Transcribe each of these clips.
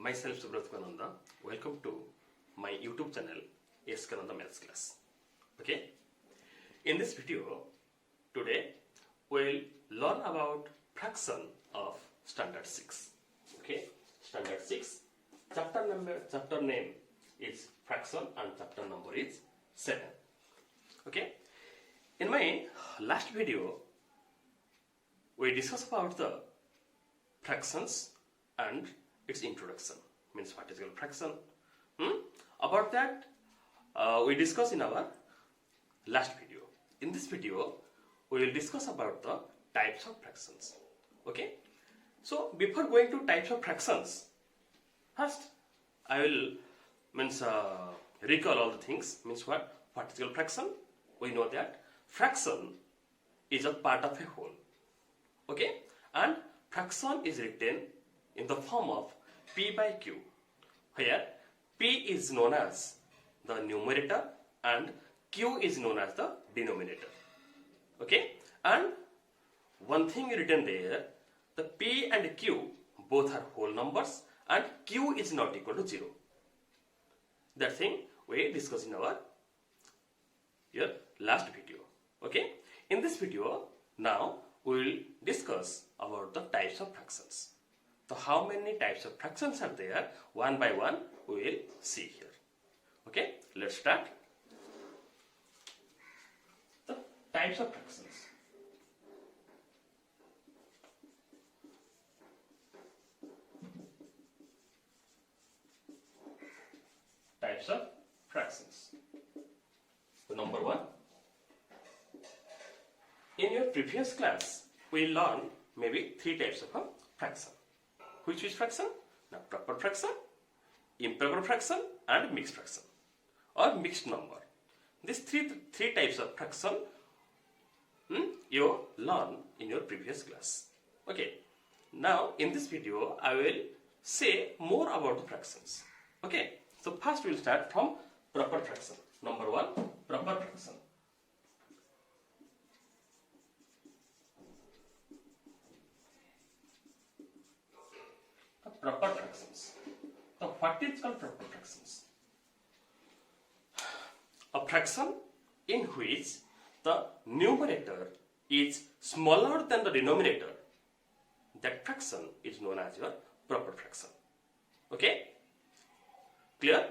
myself Subrat Kananda. Welcome to my YouTube channel S Kananda Maths Class. Okay, in this video today we'll learn about fraction of standard 6. Okay, standard 6 chapter name is fraction and chapter number is 7. Okay, in my last video we discussed about the fractions and its introduction, means what is called fraction. About that we discussed in our last video. In this video we will discuss about the types of fractions. Okay, so before going to types of fractions, first I will recall all the things. Means what is called fraction. We know that fraction is a part of a whole. Okay, and fraction is written in the form of P by Q, where P is known as the numerator and Q is known as the denominator. Okay, and one thing written there, the P and Q both are whole numbers and Q is not equal to 0. That thing we discussed in our last video. Okay, in this video now we will discuss about the types of fractions. So how many types of fractions are there, one by one we will see here. Okay, let's start. The types of fractions. Types of fractions. So number 1. In your previous class we learned maybe 3 types of fraction. Which is fraction? Now, proper fraction, improper fraction and mixed fraction or mixed number. These three types of fraction you learn in your previous class. Okay, now in this video I will say more about the fractions. Okay, so first we will start from proper fraction. Number 1, proper fraction. Proper fractions. So what is called proper fractions? A fraction in which the numerator is smaller than the denominator, that fraction is known as your proper fraction. Okay? Clear?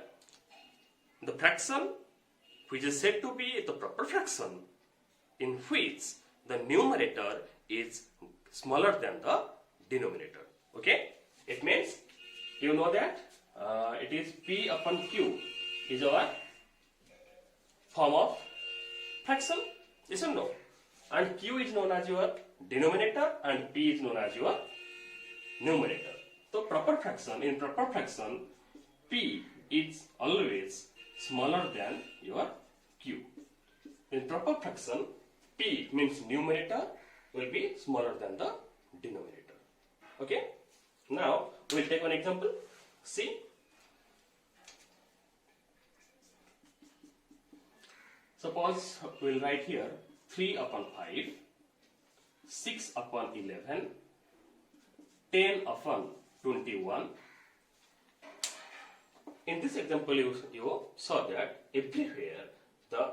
The fraction which is said to be the proper fraction in which the numerator is smaller than the denominator. Okay? It means you know that it is P upon Q is our form of fraction, yes or no? And Q is known as your denominator and P is known as your numerator. So proper fraction, in proper fraction, P is always smaller than your Q. In proper fraction, P means numerator will be smaller than the denominator. Okay? Now we will take one example. See, suppose we will write here 3 upon 5, 6 upon 11, 10 upon 21. In this example you saw that everywhere the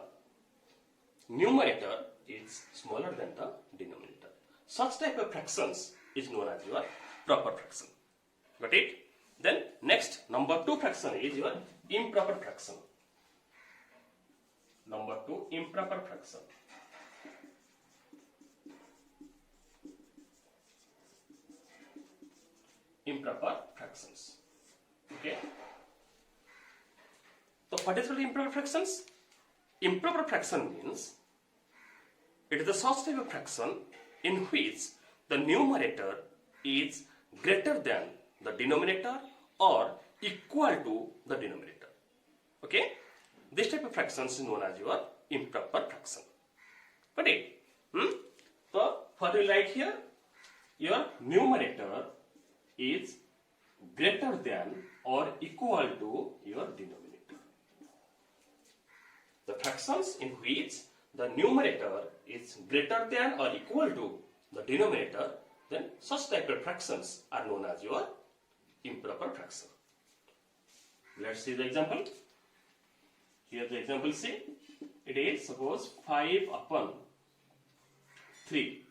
numerator is smaller than the denominator. Such type of fractions is known as your proper fraction. Got it? Then next, number 2 fraction is your improper fraction. Number 2, improper fraction. Improper fractions. Okay? So what is called improper fractions? Improper fraction means it is the such type of fraction in which the numerator is greater than the denominator or equal to the denominator. Okay? This type of fraction is known as your improper fraction. Got it? So what we will write here? Your numerator is greater than or equal to your denominator. The fractions in which the numerator is greater than or equal to the denominator, then such type of fractions are known as your improper fraction. Let's see the example. Here the example C. It is suppose 5 upon 3,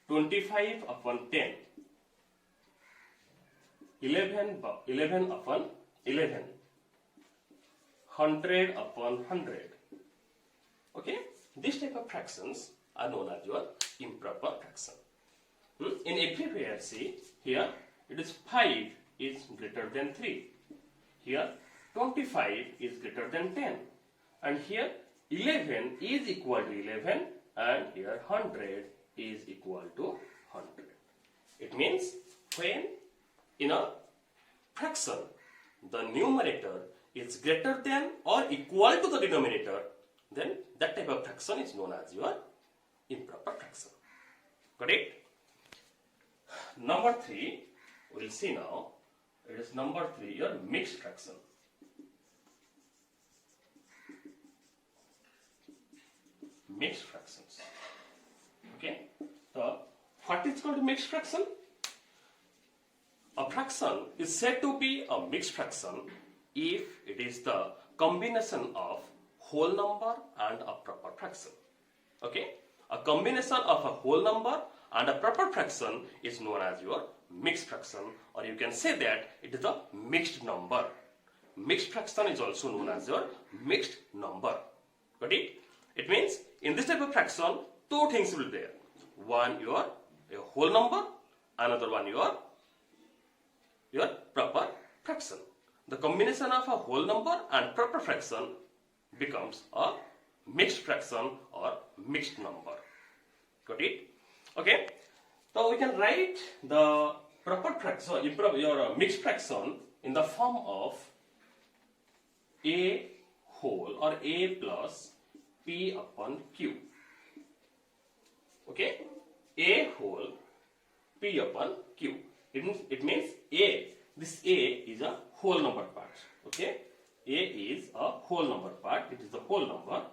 25 upon 10, 11 upon 11, 100 upon 100. Okay, this type of fractions are known as your improper fraction. In everywhere, see here it is 5 is greater than 3. Here 25 is greater than 10. And here 11 is equal to 11 and here 100 is equal to 100. It means when in a fraction the numerator is greater than or equal to the denominator, then that type of fraction is known as your improper fraction. Got it? Number 3, we will see now. It is number 3, your mixed fraction. Mixed fractions. Okay. So, what is called mixed fraction? A fraction is said to be a mixed fraction if it is the combination of whole number and a proper fraction. Okay. A combination of a whole number and a proper fraction is known as your mixed fraction, or you can say that it is a mixed number. Mixed fraction is also known as your mixed number. Got it? It means in this type of fraction, two things will be there. One your a whole number, another one your proper fraction. The combination of a whole number and proper fraction becomes a mixed fraction or mixed number. Got it? Okay. So we can write the proper fraction, your mixed fraction in the form of a whole or a plus p upon q. Okay, a whole p upon q. It means a. This a is a whole number part. Okay, a is a whole number part. It is the whole number,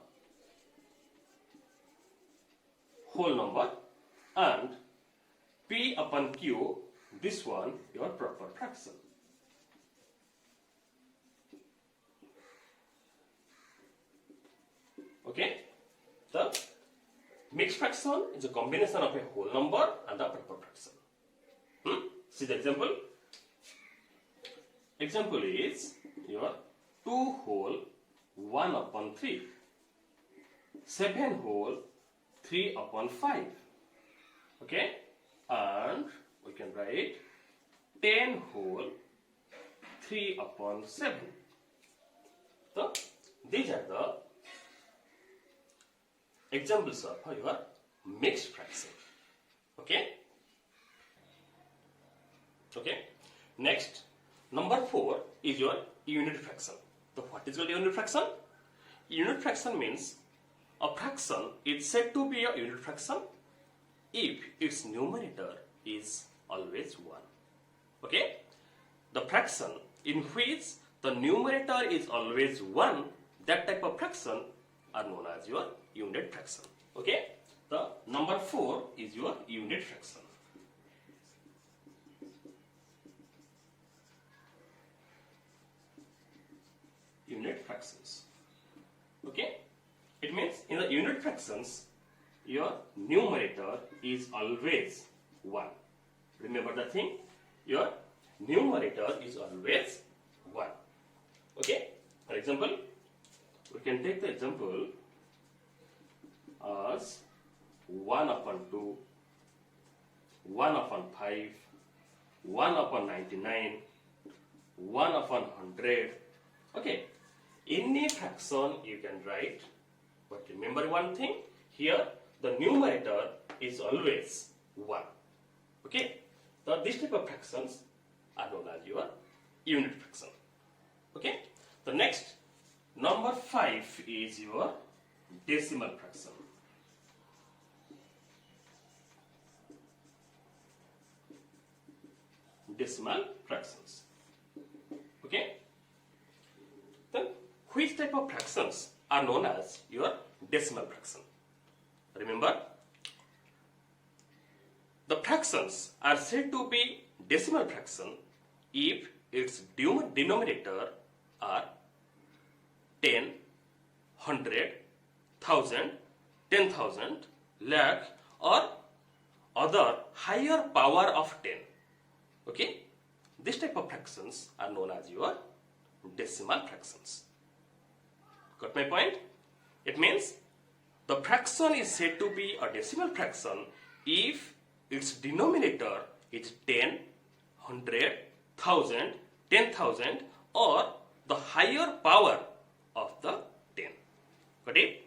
and p upon q. This one your proper fraction. Okay, the mixed fraction is a combination of a whole number and a proper fraction. See the example. Example is your 2 whole 1 upon 3, 7 whole 3 upon 5. Okay, and we can write 10 whole 3 upon 7. So these are the examples of your mixed fraction. Okay. Okay. Next, number 4 is your unit fraction. So what is your unit fraction? Unit fraction means a fraction is said to be a unit fraction if its numerator is always 1. Okay. The fraction in which the numerator is always 1, that type of fraction are known as your unit fraction. Okay. The number 4 is your unit fraction. Unit fractions. Okay. It means in the unit fractions, your numerator is always 1. Remember the thing? Your numerator is always 1. Okay. For example, we can take the example as 1 upon 2, 1 upon 5, 1 upon 99, 1 upon 100. Okay. Any fraction you can write, but remember one thing, here the numerator is always 1. Okay. So this type of fractions are known as your unit fraction. Okay. The next, number 5 is your decimal fraction. Decimal fractions. Okay. Then which type of fractions are known as your decimal fraction? Remember, the fractions are said to be decimal fraction if its denominator are 10, 100, 1000, 10,000, lakh or other higher power of 10. Okay, this type of fractions are known as your decimal fractions. Got my point? It means the fraction is said to be a decimal fraction if its denominator is 10, 100, 1000, 10,000 or the higher power of the 10. Got it?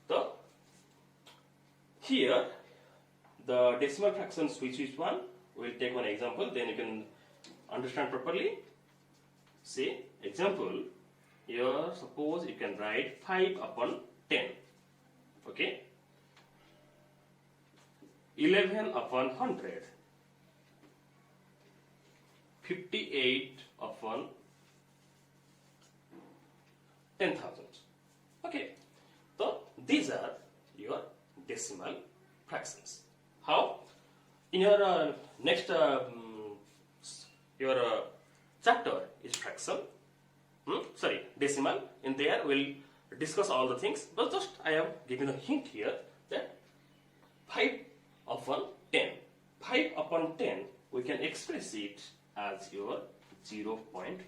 So here the decimal fractions, which is one, we'll take one example, then you can understand properly. Say example, here suppose you can write 5 upon 10. Okay, 11 upon 100, 58 upon 10,000. Okay, so these are your decimal fractions. How? In your next chapter is fraction. Decimal. In there we'll discuss all the things, but just I have given a hint here that 5 upon 10. 5 upon 10 we can express it as your 0.5.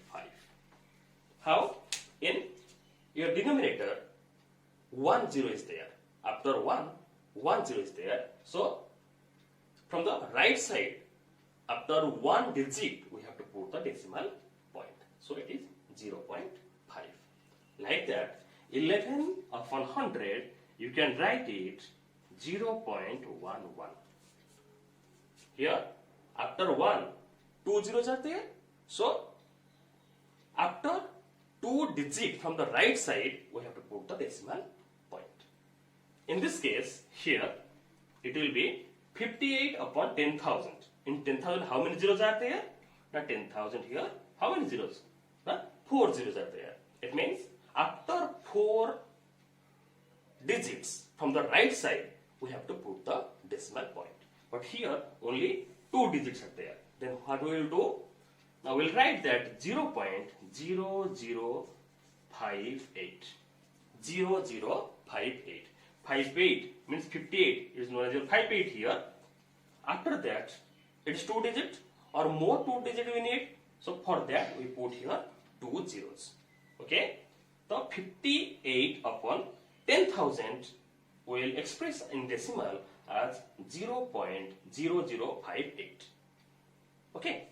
How? In your denominator 1 0 is there. After 1 0 is there. So from the right side, after 1 digit we have to put the decimal point. So it is 0.5. Like that, 11 upon 100, you can write it 0.11. Here, after 1, 2 zeros are there. So, after 2 digits from the right side, we have to put the decimal point. In this case, here, it will be 58 upon 10,000. In 10,000, how many zeros are there? Now 10,000 here, how many zeros? 4 zeros are there. It means after 4 digits from the right side, we have to put the decimal point. But here only 2 digits are there. Then what we will do? Now we will write that 0.0058. 0058. 58 means 58 is known as your 58 here. After that, it is 2 digit or more 2 digit we need. So for that we put here 2 zeros. Okay. So 58 upon 10,000 we will express in decimal as 0.0058. Okay.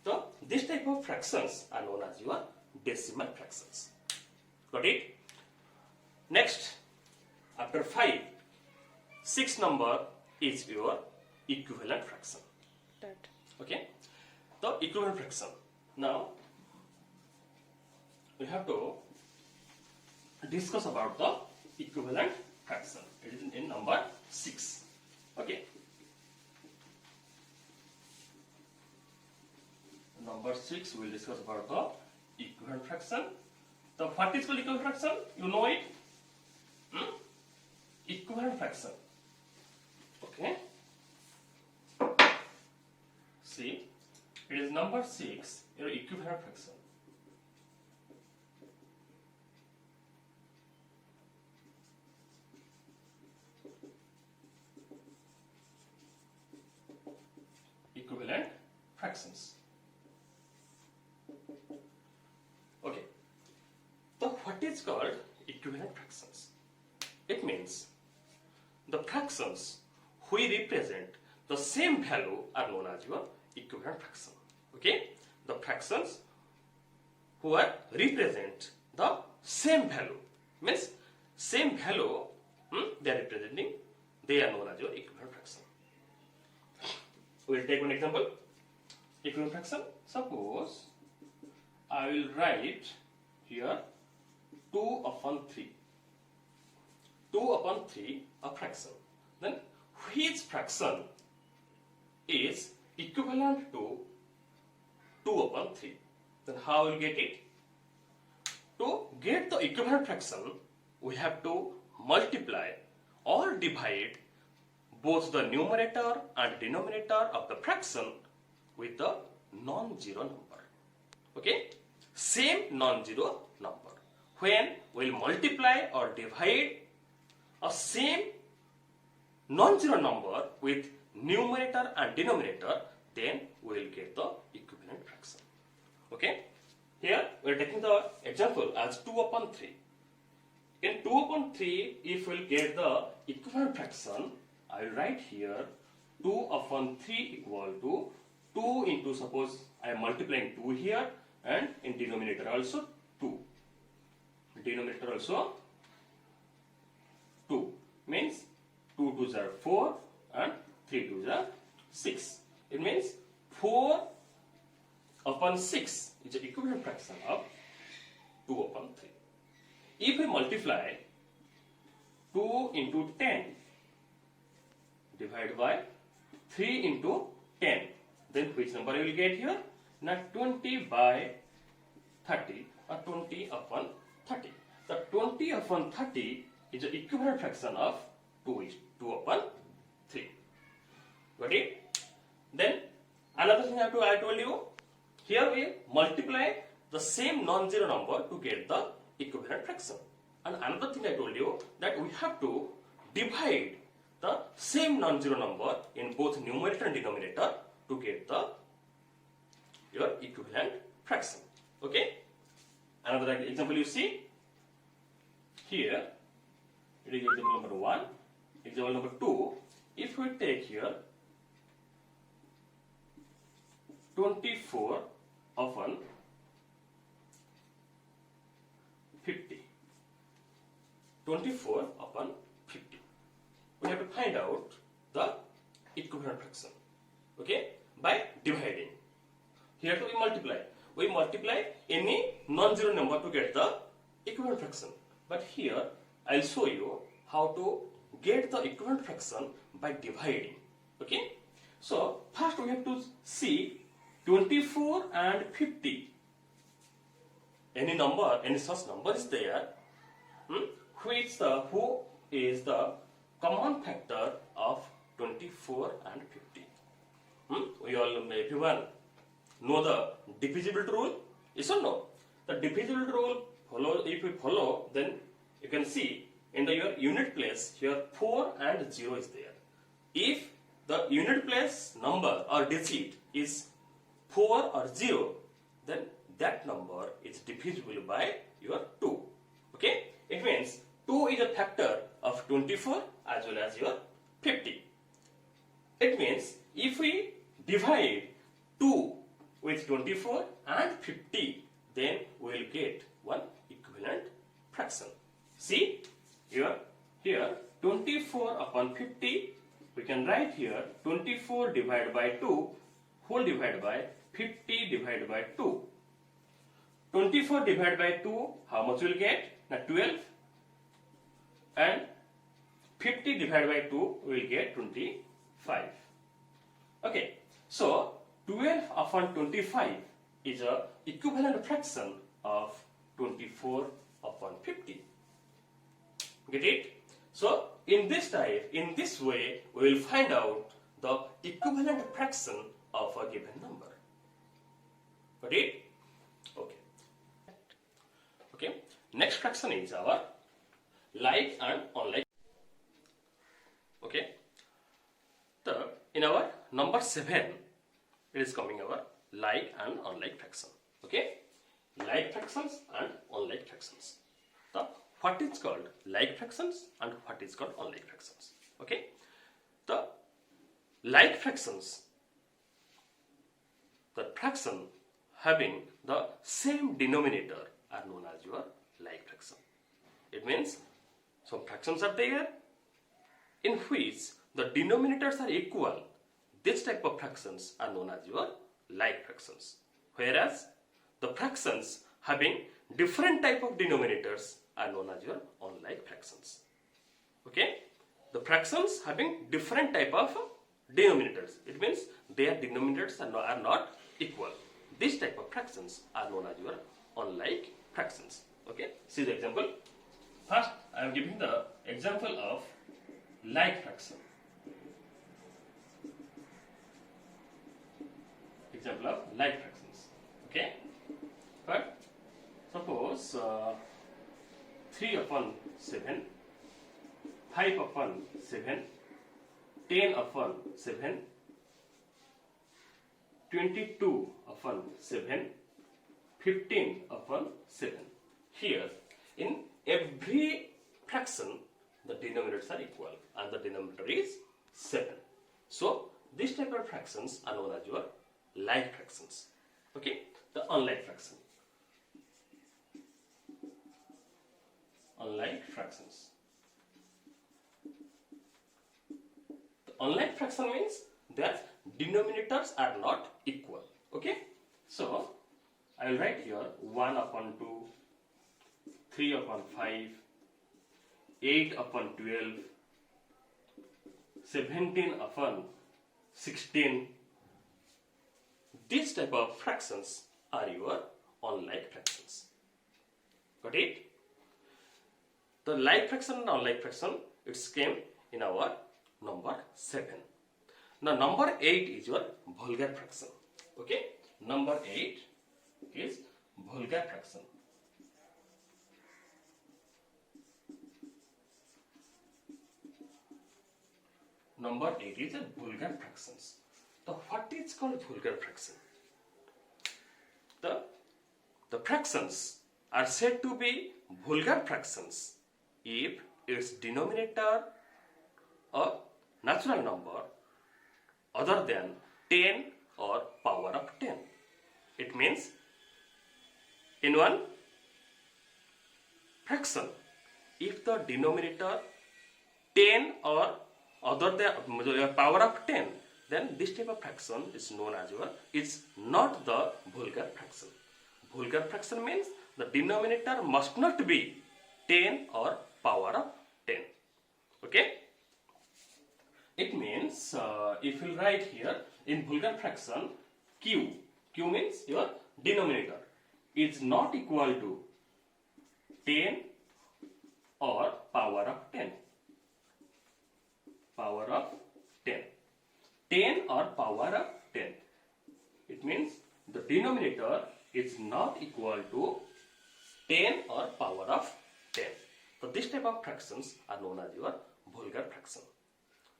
So this type of fractions are known as your decimal fractions. Got it? Next, after 5, 6 number is your equivalent fraction. Okay. The equivalent fraction. Now we have to discuss about the equivalent fraction. It is in number 6. Okay. Number 6 we will discuss about the equivalent fraction. The what is called equivalent fraction? You know it? Equivalent fraction. Okay. See, it is number 6, your equivalent fraction. Equivalent fractions. Okay. So what is called equivalent fractions? It means the fractions which represent the same value are known as your equivalent fraction. Okay? The fractions who are represent the same value means same value they are representing, they are known as your equivalent fraction. We will take one example. Equivalent fraction. Suppose I will write here 2 upon 3. 2 upon 3 a fraction. Then which fraction is equivalent to 2 upon 3? Then how will get it? To get the equivalent fraction, we have to multiply or divide both the numerator and denominator of the fraction with the non-zero number. Okay, same non-zero number. When we'll multiply or divide a same non-zero number with numerator and denominator, then we will get the equivalent fraction. Okay, here we are taking the example as 2 upon 3. In 2 upon 3, if we will get the equivalent fraction, I will write here 2 upon 3 equal to 2 into, suppose I am multiplying 2 here, and in denominator also 2. Denominator also 2 means 2 2s are 4 and 3 2s are 6. It means 4 upon 6 is the equivalent fraction of 2 upon 3. If we multiply 2 into 10 divided by 3 into 10, then which number you will get here? Now 20 by 30 or 20 upon 30. The 20 upon 30 is the equivalent fraction of 2 upon 3. Got it? Then another thing I told you, here we multiply the same non-zero number to get the equivalent fraction. And another thing I told you, that we have to divide the same non-zero number in both numerator and denominator to get your equivalent fraction. Okay? Another example you see here, it is example number 1. Example number 2, if we take here 24 upon 50. 24 upon 50. We have to find out the equivalent fraction. Okay? By dividing. Here to we multiply. We multiply any non-zero number to get the equivalent fraction. But here I'll show you how to get the equivalent fraction by dividing. Okay? So first we have to see 24 and 50. Any such number is there, who is the common factor of 24 and 50. Everyone know the divisibility rule? Yes or no? The divisibility rule, if we follow, then you can see in your unit place here 4 and 0 is there. If the unit place number or digit is 4 or 0, then that number is divisible by your 2. Okay? It means 2 is a factor of 24 as well as your 50. It means if we divide 2 with 24 and 50, then we will get one equivalent fraction. See here 24 upon 50, we can write here 24 divided by 2 whole divided by 50 divided by 2. 24 divided by 2, how much will get? Now 12, and 50 divided by 2 will get 25. Okay, so 12 upon 25 is a equivalent fraction of 24 upon 50. Get it? So in this way, we will find out the equivalent fraction of a given number. Got it? Okay. Okay. Next fraction is our like and unlike. Okay. So in our number 7, it is coming our like and unlike fraction. Okay. Like fractions and unlike fractions. So what is called like fractions and what is called unlike fractions. Okay. The like fractions, the fraction having the same denominator are known as your like fraction. It means some fractions are there in which the denominators are equal. This type of fractions are known as your like fractions. Whereas the fractions having different type of denominators are known as your unlike fractions. Okay? The fractions having different type of denominators. It means their denominators are not equal. This type of fractions are known as your unlike fractions. Okay? See the example. First, I am giving the example of like fraction. Example of like fractions. Okay? Suppose 3 upon 7, 5 upon 7, 10 upon 7, 22 upon 7, 15 upon 7. Here, in every fraction, the denominators are equal and the denominator is 7. So, this type of fractions are known as your like fractions. Okay, the unlike fraction. Unlike fractions. The unlike fraction means their denominators are not equal. Okay, so I will write here 1 upon 2, 3 upon 5, 8 upon 12, 17 upon 16. This type of fractions are your unlike fractions. Got it? The like fraction and unlike fraction, it came in our number 7. Now number 8 is your vulgar fraction. Okay? Number 8 is vulgar fraction. Number 8 is a vulgar fractions. So what is called vulgar fraction? The fractions are said to be vulgar fractions if its denominator a natural number other than 10 or power of 10. It means in one fraction, if the denominator 10 or other than power of 10, then this type of fraction is known as your, is not the vulgar fraction. Vulgar fraction means the denominator must not be 10 or power of 10. Okay? It means if you write here in vulgar fraction, q means your denominator is not equal to 10 or power of 10. Power of 10. 10 or power of 10. It means the denominator is not equal to 10 or power of 10. So this type of fractions are known as your vulgar fraction.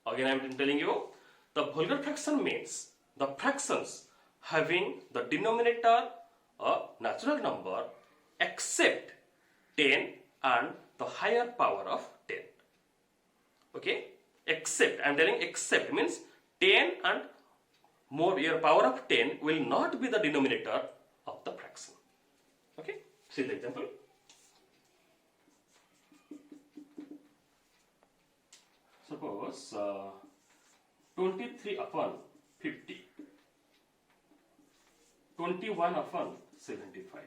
Again I am telling you, the vulgar fraction means the fractions having the denominator a natural number except 10 and the higher power of 10. Okay? Except, I am telling except means 10 and more, your power of 10 will not be the denominator of the fraction. Okay? See the example. Suppose 23 upon 50, 21 upon 75,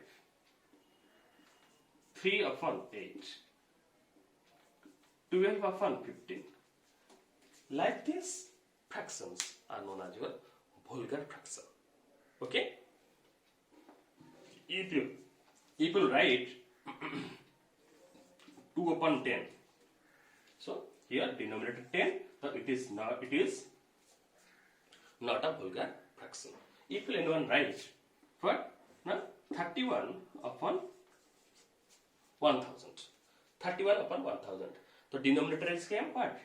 3 upon 8, 12 upon 15. Like these fractions are known as your vulgar fraction. Okay? If you write 2 upon 10, so here denominator 10, so it is not a vulgar fraction. If anyone writes for 31 upon 1000, 31 upon 1000, the denominator is came what?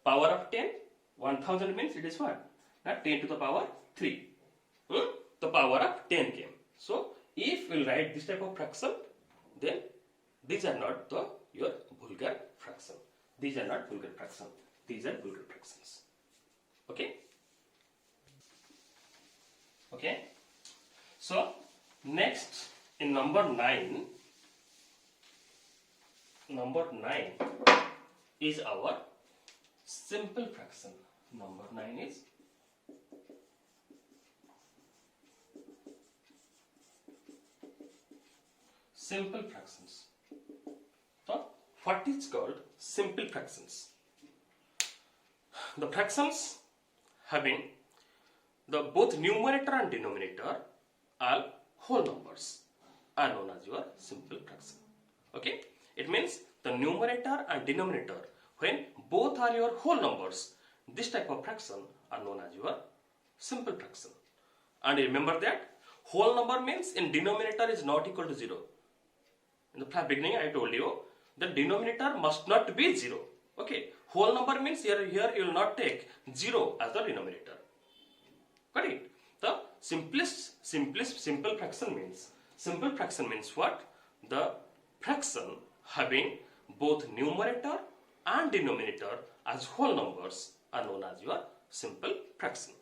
Power of 10, 1000 means it is what? 10 to the power 3. The power of 10 came. So, if we write this type of fraction, then these are not your vulgar fraction. These are not vulgar fraction. These are vulgar fractions. Okay? Okay? So, next in number 9 is our simple fraction. Number 9 is simple fractions. So, what is called simple fractions? The fractions having the both numerator and denominator are whole numbers are known as your simple fraction. Okay? It means the numerator and denominator, when both are your whole numbers, this type of fraction are known as your simple fraction. And remember that whole number means in denominator is not equal to 0. In the beginning I told you the denominator must not be 0. Okay, whole number means here you will not take 0 as the denominator. Got it? The simple fraction means what? The fraction having both numerator and denominator as whole numbers are known as your simple fraction.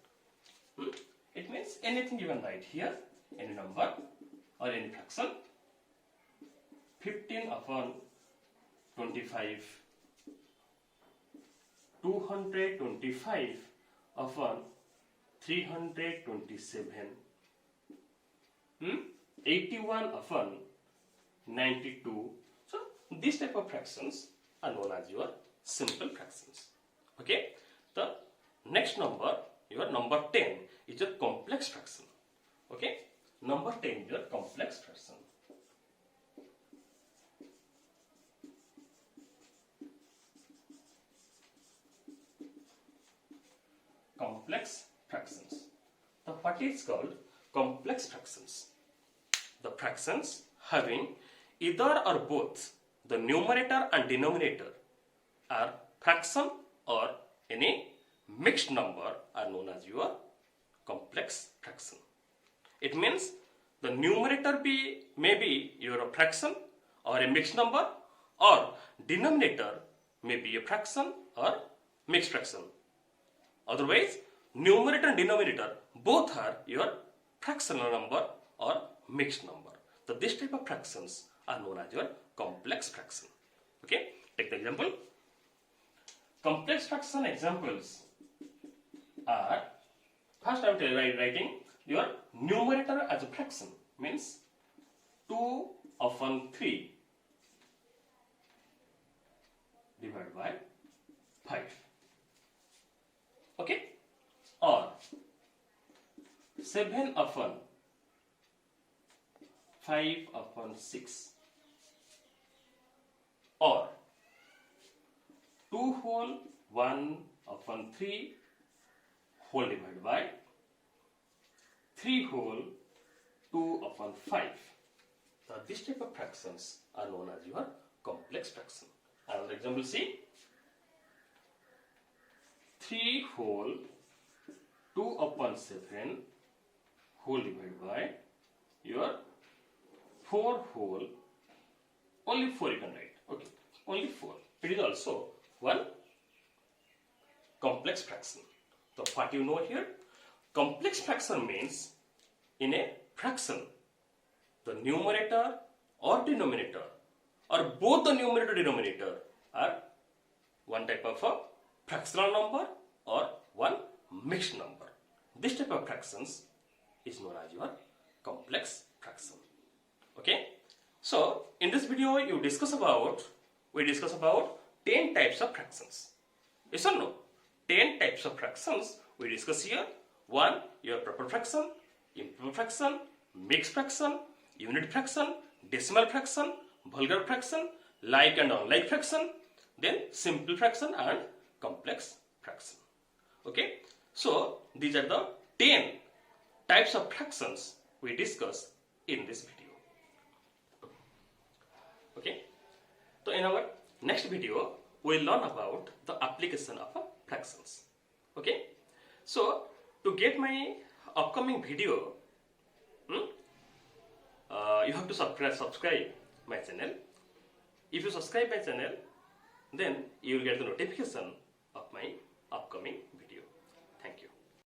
It means anything you can write here, any number or any fraction. 15 upon 25, 225 upon 327, 81 upon 92. So these type of fractions are known as your simple fractions. Okay. The next number, your number 10, is your complex fraction. Okay. Number 10 is your complex fraction. Complex fractions. The what is called complex fractions? The fractions having either or both the numerator and denominator are fraction or any mixed number are known as your complex fraction. It means the numerator may be your fraction or a mixed number, or denominator may be a fraction or mixed fraction. Otherwise, numerator and denominator both are your fractional number or mixed number. So this type of fractions are known as your complex fraction. Okay, take the example. Complex fraction examples are, first I am writing your numerator as a fraction, means 2 upon 3 divided by 5. Okay, or 7 upon 5 upon 6, or 2 whole 1 upon 3 whole divided by 3 whole 2 upon 5. Now this type of fractions are known as your complex fraction. Another example, see, 3 whole 2 upon 7 whole divided by your 4 whole, only 4 you can write. Okay, only 4. It is also one complex fraction. So what you know here? Complex fraction means in a fraction, the numerator or denominator, or both the numerator and denominator are one type of a fractional number or one mixed number. This type of fractions is known as your complex fraction. Okay. So in this video we discuss about 10 types of fractions. Yes or no? 10 types of fractions we discuss here. 1. Your proper fraction, improper fraction, mixed fraction, unit fraction, decimal fraction, vulgar fraction, like and unlike fraction, then simple fraction and complex fraction. Okay. So these are the 10 types of fractions we discuss in this video. Okay. So in our next video we will learn about the application of fractions. Okay. So to get my upcoming video, you have to subscribe my channel. If you subscribe my channel, then you will get the notification of my upcoming